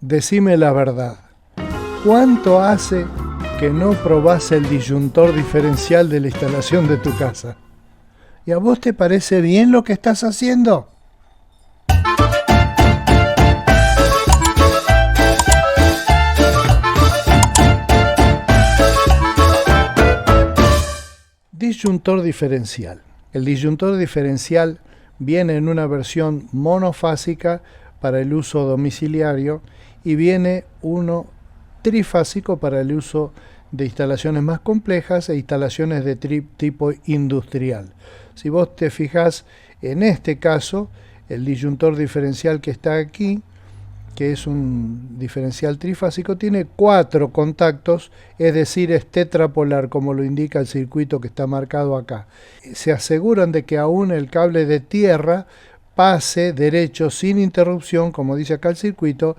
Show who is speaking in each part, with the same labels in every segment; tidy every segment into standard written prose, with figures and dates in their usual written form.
Speaker 1: Decime la verdad. ¿Cuánto hace que no probás el disyuntor diferencial de la instalación de tu casa? ¿Y a vos te parece bien lo que estás haciendo? Disyuntor diferencial. El disyuntor diferencial viene en una versión monofásica para el uso domiciliario y viene uno trifásico para el uso de instalaciones más complejas e instalaciones de tipo industrial. Si vos te fijás en este caso, el disyuntor diferencial que está aquí, que es un diferencial trifásico, tiene 4 contactos, es decir, es tetrapolar, como lo indica el circuito que está marcado acá. Se aseguran de que aún el cable de tierra pase derecho sin interrupción, como dice acá el circuito,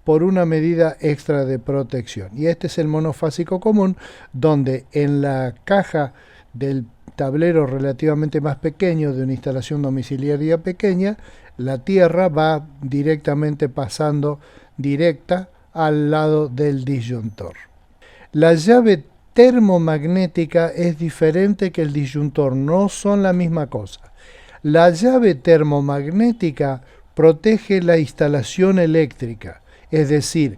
Speaker 1: por una medida extra de protección. Y este es el monofásico común, donde en la caja del tablero relativamente más pequeño de una instalación domiciliaria pequeña, la tierra va directamente pasando directa al lado del disyuntor. La llave termomagnética es diferente que el disyuntor, no son la misma cosa. La llave termomagnética protege la instalación eléctrica, es decir,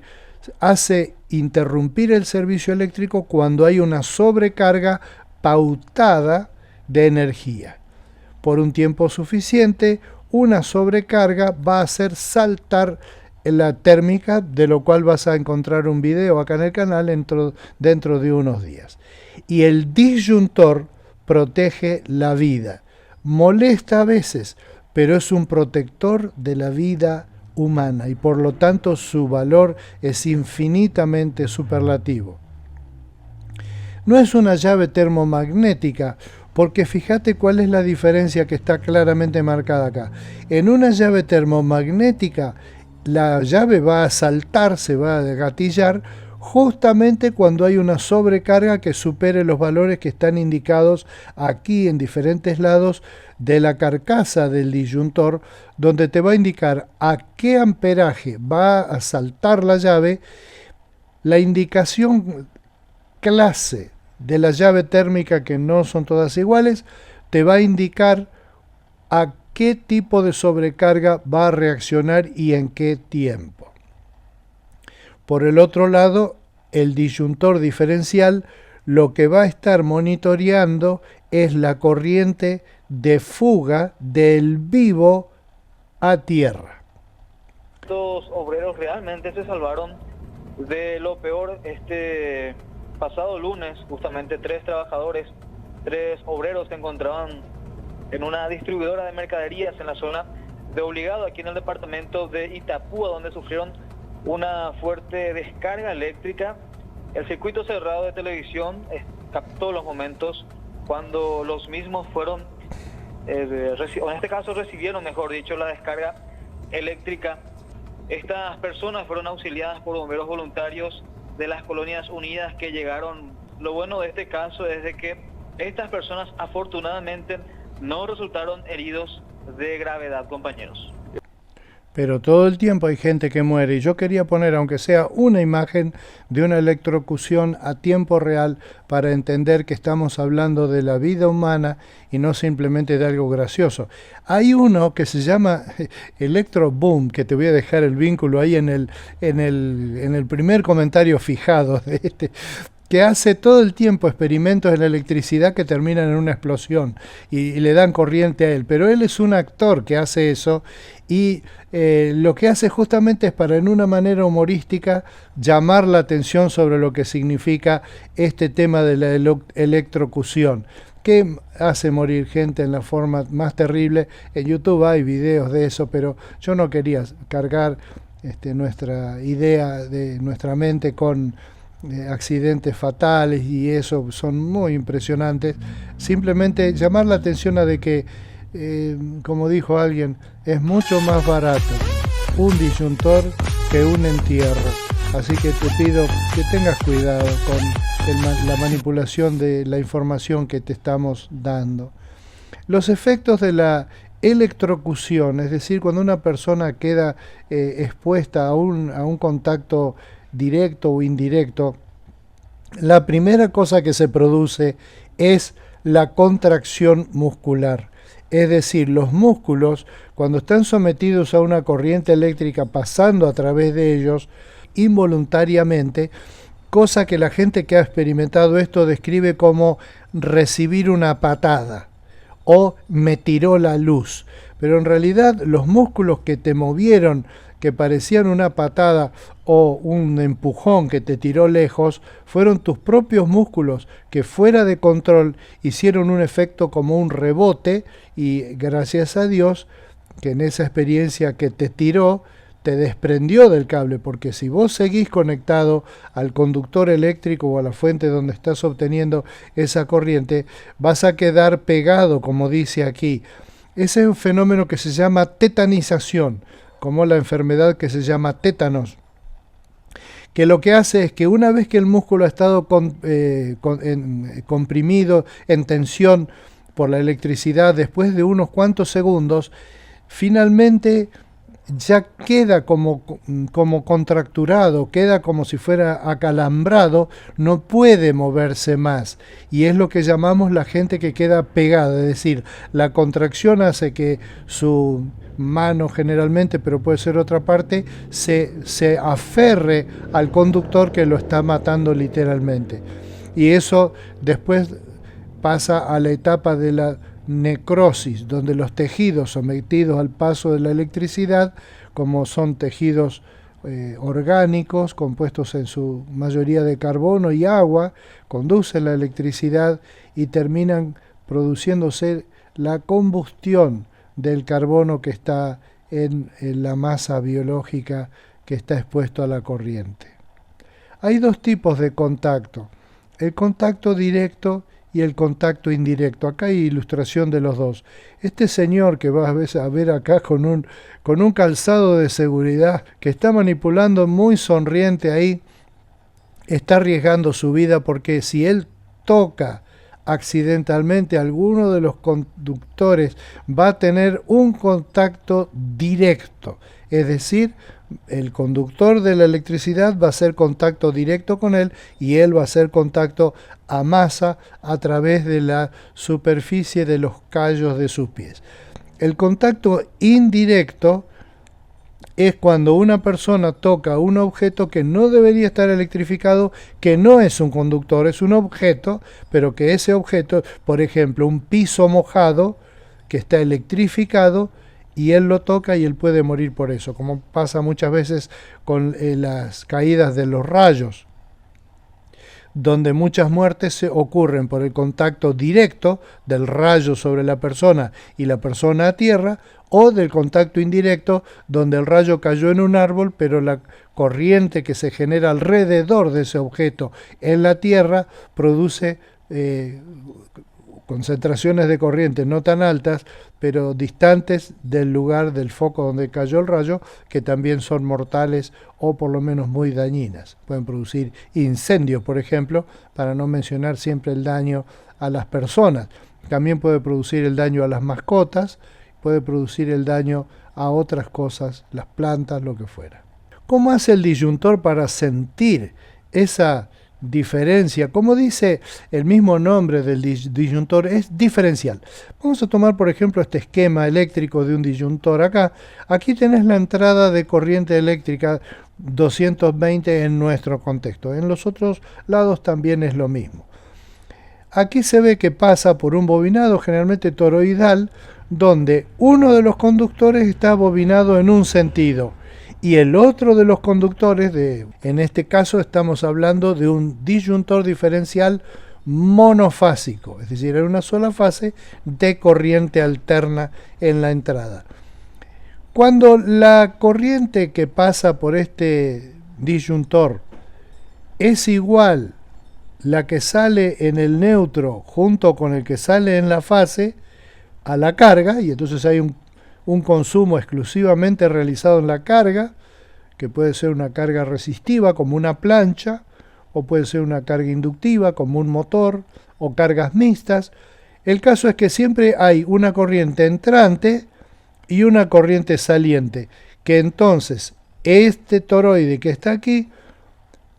Speaker 1: hace interrumpir el servicio eléctrico cuando hay una sobrecarga pautada de energía. Por un tiempo suficiente, una sobrecarga va a hacer saltar la térmica, de lo cual vas a encontrar un video acá en el canal dentro de unos días. Y el disyuntor protege la vida. Molesta a veces, pero es un protector de la vida humana y por lo tanto su valor es infinitamente superlativo. No es una llave termomagnética, porque fíjate cuál es la diferencia que está claramente marcada acá. En una llave termomagnética, la llave va a saltar, se va a gatillar, justamente cuando hay una sobrecarga que supere los valores que están indicados aquí en diferentes lados de la carcasa del disyuntor, donde te va a indicar a qué amperaje va a saltar la llave. La indicación clase de la llave térmica, que no son todas iguales, te va a indicar a qué tipo de sobrecarga va a reaccionar y en qué tiempo. Por el otro lado, el disyuntor diferencial lo que va a estar monitoreando es la corriente de fuga del vivo a tierra.
Speaker 2: Los obreros realmente se salvaron de lo peor este pasado lunes. Justamente 3 trabajadores, 3 obreros se encontraban en una distribuidora de mercaderías en la zona de Obligado, aquí en el departamento de Itapúa, donde sufrieron una fuerte descarga eléctrica. El circuito cerrado de televisión captó los momentos cuando los mismos fueron, en este caso recibieron, mejor dicho, la descarga eléctrica. Estas personas fueron auxiliadas por bomberos voluntarios de las Colonias Unidas que llegaron. Lo bueno de este caso es de que estas personas afortunadamente no resultaron heridos de gravedad, compañeros.
Speaker 1: Pero todo el tiempo hay gente que muere, y yo quería poner, aunque sea una imagen de una electrocución a tiempo real, para entender que estamos hablando de la vida humana y no simplemente de algo gracioso. Hay uno que se llama Electro Boom, que te voy a dejar el vínculo ahí en el primer comentario fijado de este, que hace todo el tiempo experimentos en la electricidad que terminan en una explosión y le dan corriente a él. Pero él es un actor que hace eso y lo que hace justamente es para, en una manera humorística, llamar la atención sobre lo que significa este tema de la electrocución, que hace morir gente en la forma más terrible. En YouTube hay videos de eso, pero yo no quería cargar nuestra idea de nuestra mente con accidentes fatales, y eso son muy impresionantes. Simplemente llamar la atención a de que, como dijo alguien, es mucho más barato un disyuntor que un entierro. Así que te pido que tengas cuidado con la manipulación de la información que te estamos dando. Los efectos de la electrocución, es decir, cuando una persona queda expuesta a un contacto directo o indirecto, la primera cosa que se produce es la contracción muscular. Es decir, los músculos, cuando están sometidos a una corriente eléctrica pasando a través de ellos, involuntariamente, cosa que la gente que ha experimentado esto describe como recibir una patada o me tiró la luz. Pero en realidad los músculos que te movieron, que parecían una patada o un empujón que te tiró lejos, fueron tus propios músculos que fuera de control hicieron un efecto como un rebote y gracias a Dios que en esa experiencia que te tiró te desprendió del cable, porque si vos seguís conectado al conductor eléctrico o a la fuente donde estás obteniendo esa corriente, vas a quedar pegado, como dice aquí. Ese es un fenómeno que se llama tetanización, como la enfermedad que se llama tétanos, que lo que hace es que una vez que el músculo ha estado comprimido, en tensión por la electricidad, después de unos cuantos segundos, finalmente ya queda como contracturado, queda como si fuera acalambrado, no puede moverse más. Y es lo que llamamos la gente que queda pegada, es decir, la contracción hace que su mano generalmente, pero puede ser otra parte, se aferre al conductor que lo está matando literalmente. Y eso después pasa a la etapa de la necrosis, donde los tejidos sometidos al paso de la electricidad, como son tejidos orgánicos, compuestos en su mayoría de carbono y agua, conducen la electricidad y terminan produciéndose la combustión del carbono que está en la masa biológica que está expuesto a la corriente. Hay dos tipos de contacto, el contacto directo y el contacto indirecto. Acá hay ilustración de los dos. Este señor que vas a ver acá con un calzado de seguridad que está manipulando muy sonriente ahí, está arriesgando su vida porque si él toca accidentalmente alguno de los conductores va a tener un contacto directo, es decir, el conductor de la electricidad va a hacer contacto directo con él y él va a hacer contacto a masa a través de la superficie de los callos de sus pies. El contacto indirecto es cuando una persona toca un objeto que no debería estar electrificado, que no es un conductor, es un objeto, pero que ese objeto, por ejemplo, un piso mojado que está electrificado, y él lo toca y él puede morir por eso, como pasa muchas veces con las caídas de los rayos, donde muchas muertes se ocurren por el contacto directo del rayo sobre la persona y la persona a tierra, o del contacto indirecto, donde el rayo cayó en un árbol, pero la corriente que se genera alrededor de ese objeto en la tierra produce concentraciones de corriente no tan altas, pero distantes del lugar del foco donde cayó el rayo, que también son mortales o por lo menos muy dañinas. Pueden producir incendios, por ejemplo, para no mencionar siempre el daño a las personas. También puede producir el daño a las mascotas, puede producir el daño a otras cosas, las plantas, lo que fuera. ¿Cómo hace el disyuntor para sentir esa diferencia? Como dice el mismo nombre del disyuntor, es diferencial. Vamos a tomar por ejemplo este esquema eléctrico de un disyuntor acá. Aquí tenés la entrada de corriente eléctrica 220 en nuestro contexto. En los otros lados también es lo mismo. Aquí se ve que pasa por un bobinado generalmente toroidal, donde uno de los conductores está bobinado en un sentido y el otro de los conductores, en este caso estamos hablando de un disyuntor diferencial monofásico, es decir, en una sola fase de corriente alterna en la entrada. Cuando la corriente que pasa por este disyuntor es igual la que sale en el neutro junto con el que sale en la fase a la carga, y entonces hay un consumo exclusivamente realizado en la carga, que puede ser una carga resistiva como una plancha, o puede ser una carga inductiva como un motor, o cargas mixtas. El caso es que siempre hay una corriente entrante y una corriente saliente, que entonces este toroide que está aquí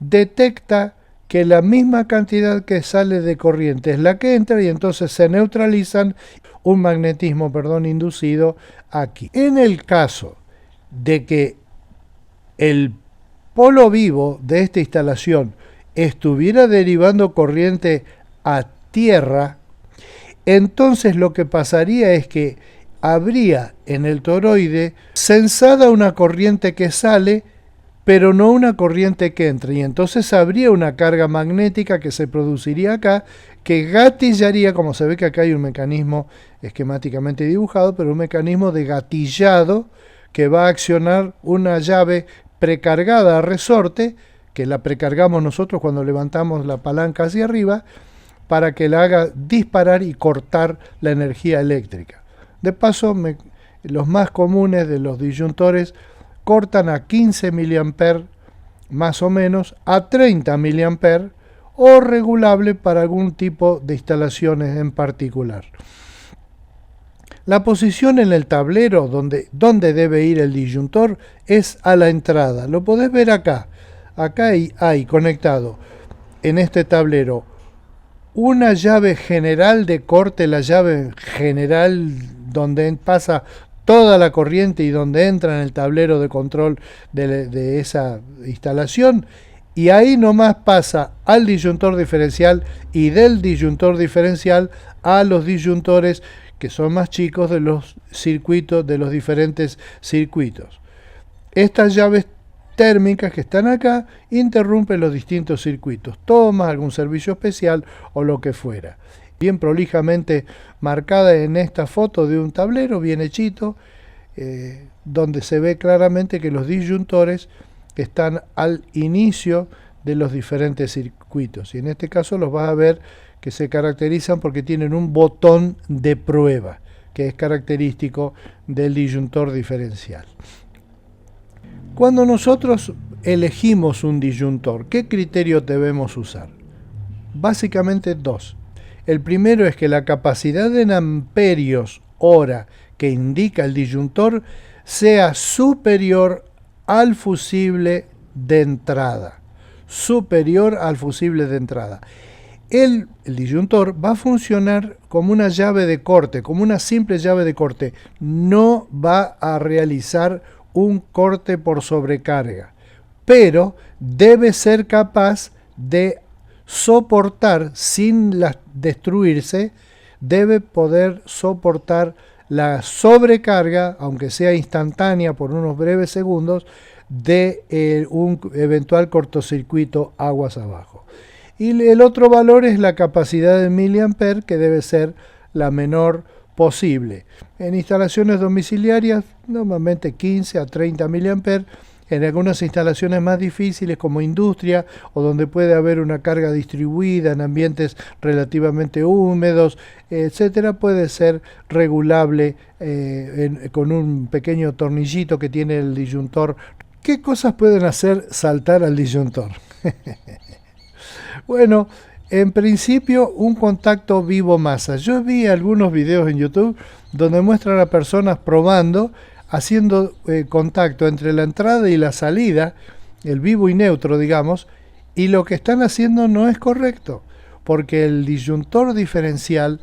Speaker 1: detecta que la misma cantidad que sale de corriente es la que entra y entonces se neutralizan, un magnetismo, inducido aquí. En el caso de que el polo vivo de esta instalación estuviera derivando corriente a tierra, entonces lo que pasaría es que habría en el toroide sensada una corriente que sale, pero no una corriente que entra, y entonces habría una carga magnética que se produciría acá, que gatillaría, como se ve que acá hay un mecanismo esquemáticamente dibujado, pero un mecanismo de gatillado que va a accionar una llave precargada a resorte, que la precargamos nosotros cuando levantamos la palanca hacia arriba, para que la haga disparar y cortar la energía eléctrica. De paso, los más comunes de los disyuntores cortan a 15 mA más o menos, a 30 mA, o regulable para algún tipo de instalaciones en particular. La posición en el tablero donde debe ir el disyuntor es a la entrada. Lo podés ver acá. Acá hay conectado en este tablero una llave general de corte, la llave general donde pasa toda la corriente y donde entra en el tablero de control de esa instalación, y ahí nomás pasa al disyuntor diferencial y del disyuntor diferencial a los disyuntores que son más chicos de los circuitos, de los diferentes circuitos. Estas llaves térmicas que están acá interrumpen los distintos circuitos, toma algún servicio especial o lo que fuera. Bien prolijamente marcada en esta foto de un tablero bien hechito, donde se ve claramente que los disyuntores están al inicio de los diferentes circuitos, y en este caso los vas a ver que se caracterizan porque tienen un botón de prueba, que es característico del disyuntor diferencial. Cuando nosotros elegimos un disyuntor, ¿qué criterios debemos usar? Básicamente dos. El primero es que la capacidad en amperios hora que indica el disyuntor sea superior al fusible de entrada. Superior al fusible de entrada. El disyuntor va a funcionar como una llave de corte, como una simple llave de corte. No va a realizar un corte por sobrecarga, pero debe ser capaz de soportar, sin destruirse, debe poder soportar la sobrecarga, aunque sea instantánea por unos breves segundos, de un eventual cortocircuito aguas abajo. Y el otro valor es la capacidad de miliamper, que debe ser la menor posible. En instalaciones domiciliarias, normalmente 15 a 30 miliamper. En algunas instalaciones más difíciles, como industria, o donde puede haber una carga distribuida en ambientes relativamente húmedos, etcétera, puede ser regulable con un pequeño tornillito que tiene el disyuntor. ¿Qué cosas pueden hacer saltar al disyuntor? Bueno, en principio, un contacto vivo-masa. Yo vi algunos videos en YouTube donde muestran a personas probando, haciendo contacto entre la entrada y la salida, el vivo y neutro, digamos, y lo que están haciendo no es correcto, porque el disyuntor diferencial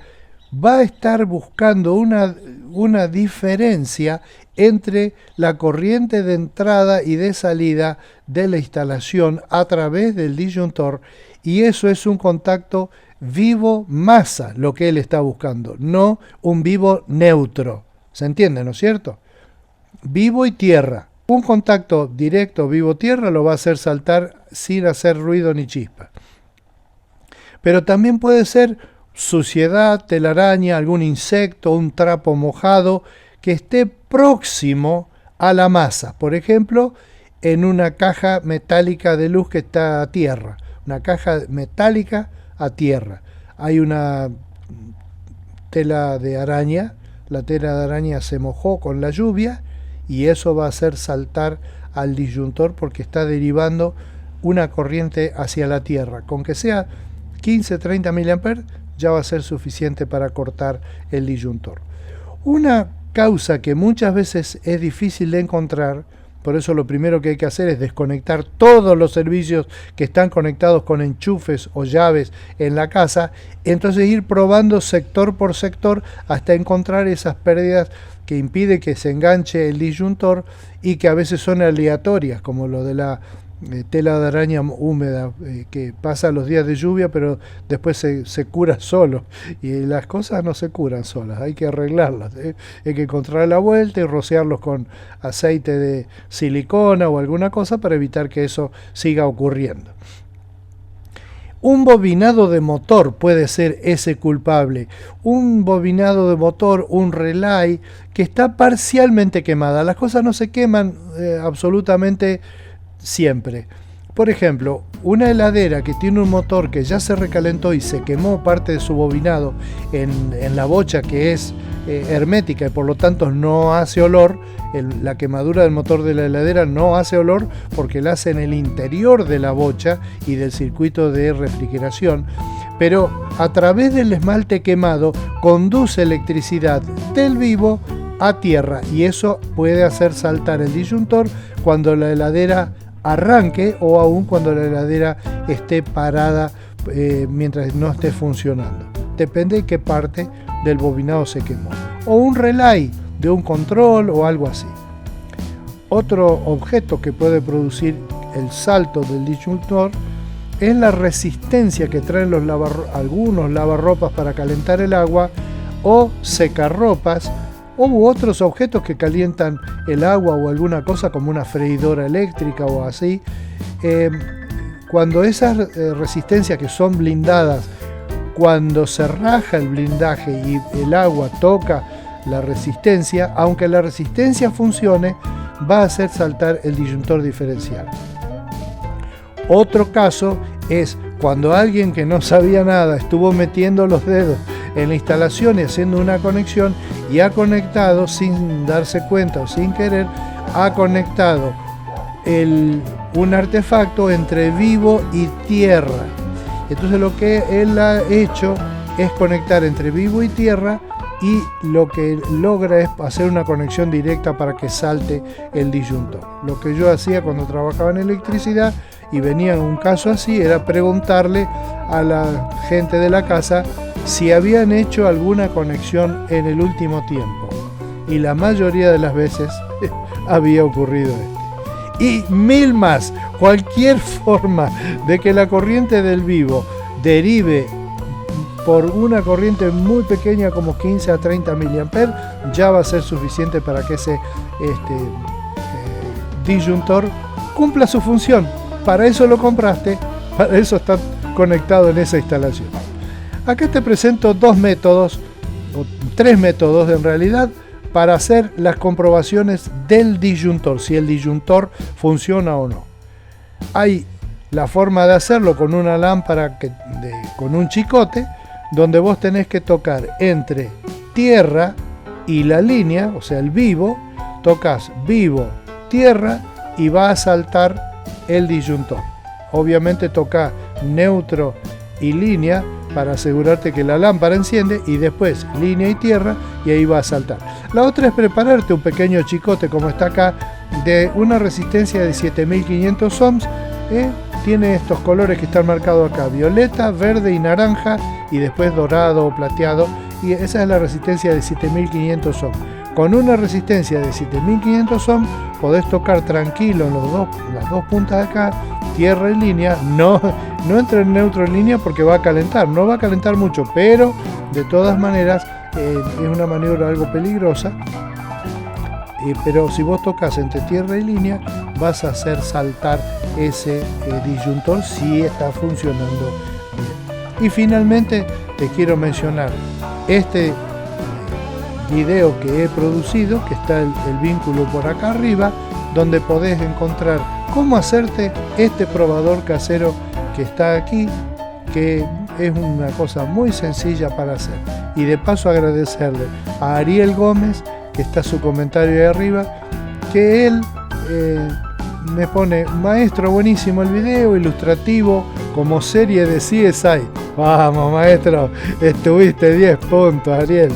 Speaker 1: va a estar buscando una diferencia entre la corriente de entrada y de salida de la instalación a través del disyuntor, y eso es un contacto vivo-masa lo que él está buscando, no un vivo neutro. ¿Se entiende, no es cierto? Vivo y tierra. Un contacto directo vivo-tierra lo va a hacer saltar sin hacer ruido ni chispa. Pero también puede ser suciedad, telaraña, algún insecto, un trapo mojado que esté próximo a la masa. Por ejemplo, en una caja metálica de luz que está a tierra. Una caja metálica a tierra. Hay una tela de araña. La tela de araña se mojó con la lluvia y eso va a hacer saltar al disyuntor porque está derivando una corriente hacia la tierra. Con que sea 15-30 mA ya va a ser suficiente para cortar el disyuntor. Una causa que muchas veces es difícil de encontrar, por eso lo primero que hay que hacer es desconectar todos los servicios que están conectados con enchufes o llaves en la casa, entonces ir probando sector por sector hasta encontrar esas pérdidas que impide que se enganche el disyuntor y que a veces son aleatorias, como lo de la tela de araña húmeda, que pasa los días de lluvia pero después se cura solo, y las cosas no se curan solas, hay que arreglarlas, hay que encontrar la vuelta y rociarlos con aceite de silicona o alguna cosa para evitar que eso siga ocurriendo. Un bobinado de motor puede ser ese culpable, un bobinado de motor, un relay que está parcialmente quemada. Las cosas no se queman absolutamente siempre. Por ejemplo, una heladera que tiene un motor que ya se recalentó y se quemó parte de su bobinado en la bocha, que es hermética y por lo tanto no hace olor. La quemadura del motor de la heladera no hace olor porque la hace en el interior de la bocha y del circuito de refrigeración, pero a través del esmalte quemado conduce electricidad del vivo a tierra, y eso puede hacer saltar el disyuntor cuando la heladera arranque o aún cuando la heladera esté parada mientras no esté funcionando. Depende de qué parte del bobinado se quemó. O un relay de un control o algo así. Otro objeto que puede producir el salto del disyuntor es la resistencia que traen algunos lavarropas para calentar el agua, o secarropas, u otros objetos que calientan el agua o alguna cosa como una freidora eléctrica o así. Cuando esas resistencias que son blindadas, cuando se raja el blindaje y el agua toca la resistencia, aunque la resistencia funcione, va a hacer saltar el disyuntor diferencial. Otro caso es cuando alguien que no sabía nada estuvo metiendo los dedos en la instalación y haciendo una conexión, y ha conectado sin darse cuenta o sin querer, ha conectado un artefacto entre vivo y tierra. Entonces lo que él ha hecho es conectar entre vivo y tierra, y lo que logra es hacer una conexión directa para que salte el disyuntor. Lo que yo hacía cuando trabajaba en electricidad y venía un caso así era preguntarle a la gente de la casa si habían hecho alguna conexión en el último tiempo, y la mayoría de las veces había ocurrido esto. Y mil más, cualquier forma de que la corriente del vivo derive por una corriente muy pequeña como 15 a 30 mA, ya va a ser suficiente para que ese disyuntor cumpla su función. Para eso lo compraste, para eso está conectado en esa instalación. Acá te presento dos métodos, o tres métodos en realidad, para hacer las comprobaciones del disyuntor, si el disyuntor funciona o no. Hay la forma de hacerlo con una lámpara con un chicote, donde vos tenés que tocar entre tierra y la línea, o sea el vivo, tocas vivo, tierra y va a saltar el disyuntor. Obviamente toca neutro y línea para asegurarte que la lámpara enciende, y después línea y tierra, y ahí va a saltar. La otra es prepararte un pequeño chicote como está acá, de una resistencia de 7500 ohms. Tiene estos colores que están marcados acá: violeta, verde y naranja, y después dorado o plateado, y esa es la resistencia de 7500 ohms. Con una resistencia de 7500 ohms podés tocar tranquilo en las dos puntas de acá, tierra y línea. No entra en neutro en línea porque va a calentar, no va a calentar mucho, pero de todas maneras es una maniobra algo peligrosa. Pero si vos tocas entre tierra y línea, vas a hacer saltar ese disyuntor si está funcionando bien. Y finalmente te quiero mencionar este video que he producido, que está el vínculo por acá arriba, donde podés encontrar cómo hacerte este probador casero que está aquí, que es una cosa muy sencilla para hacer. Y de paso agradecerle a Ariel Gómez, que está su comentario ahí arriba, que él me pone: maestro, buenísimo el video, ilustrativo, como serie de CSI. Vamos, maestro, estuviste 10 puntos, Ariel.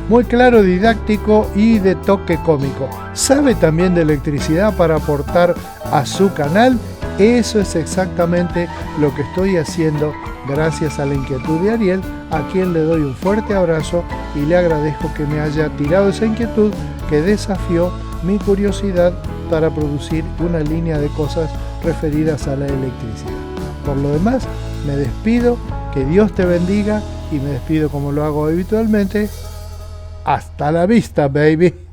Speaker 1: Muy claro, didáctico y de toque cómico. Sabe también de electricidad para aportar a su canal. Eso es exactamente lo que estoy haciendo gracias a la inquietud de Ariel, a quien le doy un fuerte abrazo y le agradezco que me haya tirado esa inquietud que desafió mi curiosidad para producir una línea de cosas referidas a la electricidad. Por lo demás, me despido, que Dios te bendiga y me despido como lo hago habitualmente. Hasta la vista, baby.